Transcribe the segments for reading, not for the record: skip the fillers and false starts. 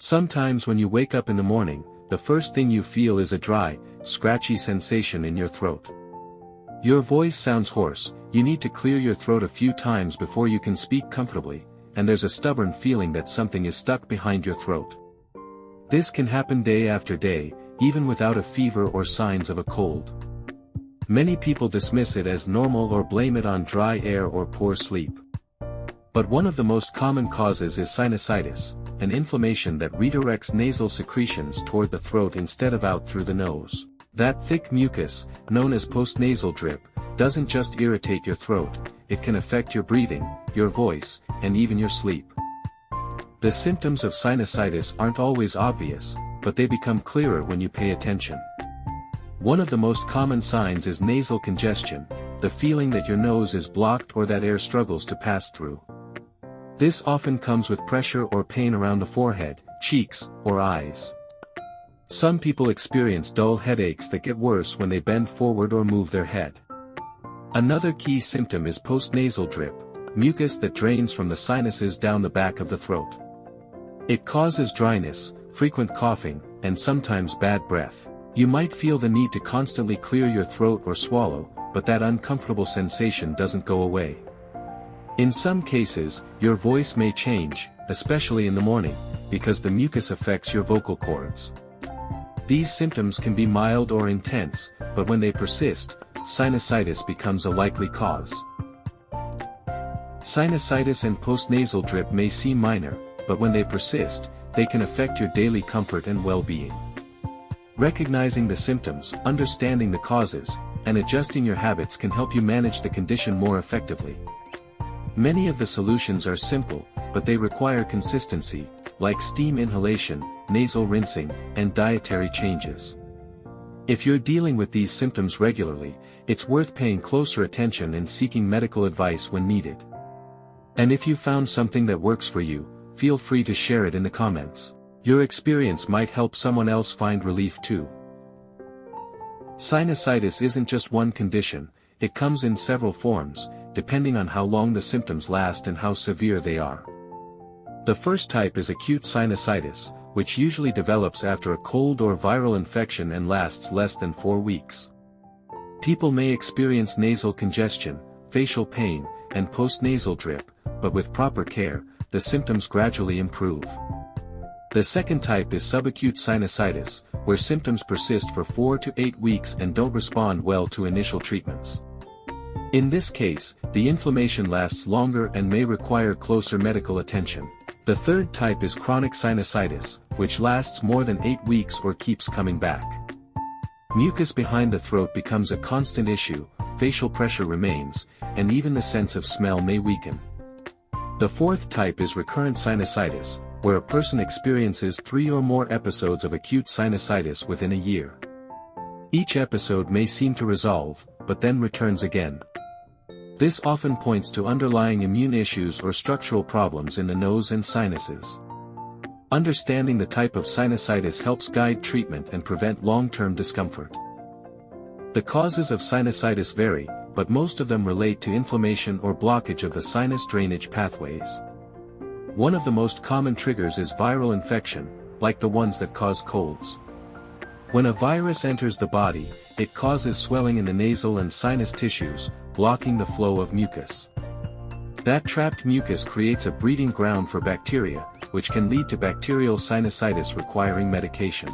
Sometimes when you wake up in the morning, the first thing you feel is a dry, scratchy sensation in your throat. Your voice sounds hoarse, you need to clear your throat a few times before you can speak comfortably, and there's a stubborn feeling that something is stuck behind your throat. This can happen day after day, even without a fever or signs of a cold. Many people dismiss it as normal or blame it on dry air or poor sleep. But one of the most common causes is sinusitis, an inflammation that redirects nasal secretions toward the throat instead of out through the nose. That thick mucus, known as postnasal drip, doesn't just irritate your throat, it can affect your breathing, your voice, and even your sleep. The symptoms of sinusitis aren't always obvious, but they become clearer when you pay attention. One of the most common signs is nasal congestion, the feeling that your nose is blocked or that air struggles to pass through. This often comes with pressure or pain around the forehead, cheeks, or eyes. Some people experience dull headaches that get worse when they bend forward or move their head. Another key symptom is postnasal drip, mucus that drains from the sinuses down the back of the throat. It causes dryness, frequent coughing, and sometimes bad breath. You might feel the need to constantly clear your throat or swallow, but that uncomfortable sensation doesn't go away. In some cases, your voice may change, especially in the morning, because the mucus affects your vocal cords. These symptoms can be mild or intense, but when they persist, sinusitis becomes a likely cause. Sinusitis and postnasal drip may seem minor, but when they persist, they can affect your daily comfort and well-being. Recognizing the symptoms, understanding the causes, and adjusting your habits can help you manage the condition more effectively. Many of the solutions are simple, but they require consistency, like steam inhalation, nasal rinsing, and dietary changes. If you're dealing with these symptoms regularly, it's worth paying closer attention and seeking medical advice when needed. And if you found something that works for you, feel free to share it in the comments. Your experience might help someone else find relief too. Sinusitis isn't just one condition, it comes in several forms, depending on how long the symptoms last and how severe they are. The first type is acute sinusitis, which usually develops after a cold or viral infection and lasts less than 4 weeks. People may experience nasal congestion, facial pain, and postnasal drip, but with proper care, the symptoms gradually improve. The second type is subacute sinusitis, where symptoms persist for 4 to 8 weeks and don't respond well to initial treatments. In this case, the inflammation lasts longer and may require closer medical attention. The third type is chronic sinusitis, which lasts more than 8 weeks or keeps coming back. Mucus behind the throat becomes a constant issue, facial pressure remains, and even the sense of smell may weaken. The fourth type is recurrent sinusitis, where a person experiences 3 or more episodes of acute sinusitis within a year. Each episode may seem to resolve, but then returns again. This often points to underlying immune issues or structural problems in the nose and sinuses. Understanding the type of sinusitis helps guide treatment and prevent long-term discomfort. The causes of sinusitis vary, but most of them relate to inflammation or blockage of the sinus drainage pathways. One of the most common triggers is viral infection, like the ones that cause colds. When a virus enters the body, it causes swelling in the nasal and sinus tissues, blocking the flow of mucus. That trapped mucus creates a breeding ground for bacteria, which can lead to bacterial sinusitis requiring medication.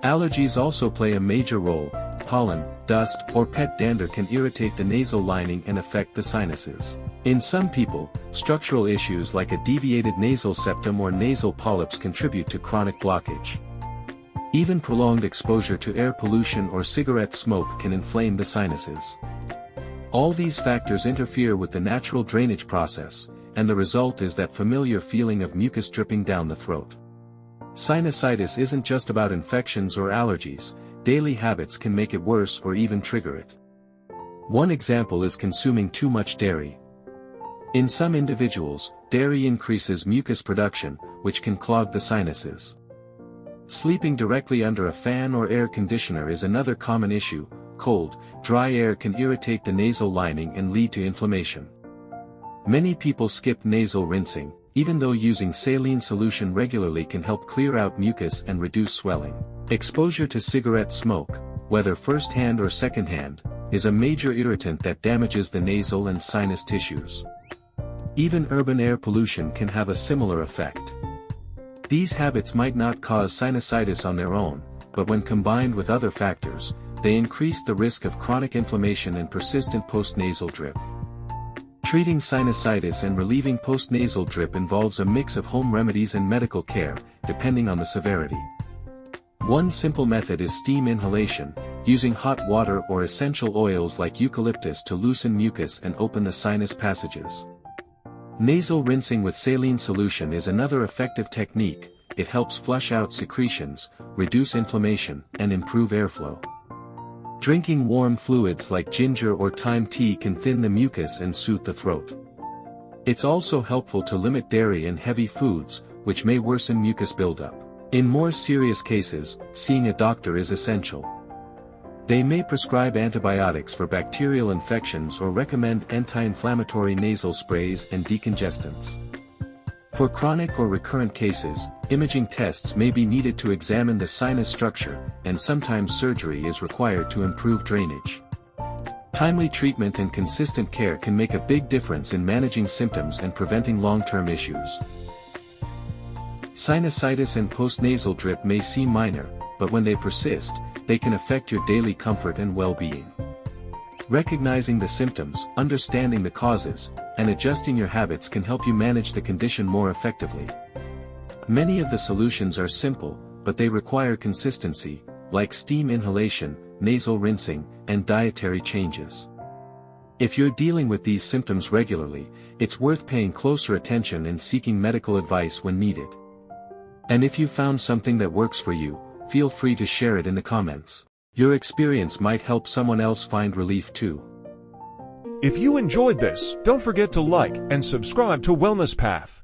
Allergies also play a major role. Pollen, dust, or pet dander can irritate the nasal lining and affect the sinuses. In some people, structural issues like a deviated nasal septum or nasal polyps contribute to chronic blockage. Even prolonged exposure to air pollution or cigarette smoke can inflame the sinuses. All these factors interfere with the natural drainage process, and the result is that familiar feeling of mucus dripping down the throat. Sinusitis isn't just about infections or allergies, daily habits can make it worse or even trigger it. One example is consuming too much dairy. In some individuals, dairy increases mucus production, which can clog the sinuses. Sleeping directly under a fan or air conditioner is another common issue. Cold, dry air can irritate the nasal lining and lead to inflammation. Many people skip nasal rinsing, even though using saline solution regularly can help clear out mucus and reduce swelling. Exposure to cigarette smoke, whether first-hand or second-hand, is a major irritant that damages the nasal and sinus tissues. Even urban air pollution can have a similar effect. These habits might not cause sinusitis on their own, but when combined with other factors, they increase the risk of chronic inflammation and persistent postnasal drip. Treating sinusitis and relieving postnasal drip involves a mix of home remedies and medical care, depending on the severity. One simple method is steam inhalation, using hot water or essential oils like eucalyptus to loosen mucus and open the sinus passages. Nasal rinsing with saline solution is another effective technique. It helps flush out secretions, reduce inflammation, and improve airflow. Drinking warm fluids like ginger or thyme tea can thin the mucus and soothe the throat. It's also helpful to limit dairy and heavy foods, which may worsen mucus buildup. In more serious cases, seeing a doctor is essential. They may prescribe antibiotics for bacterial infections or recommend anti-inflammatory nasal sprays and decongestants. For chronic or recurrent cases, imaging tests may be needed to examine the sinus structure, and sometimes surgery is required to improve drainage. Timely treatment and consistent care can make a big difference in managing symptoms and preventing long-term issues. Sinusitis and postnasal drip may seem minor, but when they persist, they can affect your daily comfort and well-being. Recognizing the symptoms, understanding the causes, and adjusting your habits can help you manage the condition more effectively. Many of the solutions are simple, but they require consistency, like steam inhalation, nasal rinsing, and dietary changes. If you're dealing with these symptoms regularly, it's worth paying closer attention and seeking medical advice when needed. And if you found something that works for you, feel free to share it in the comments. Your experience might help someone else find relief too. If you enjoyed this, don't forget to like and subscribe to Wellness Path.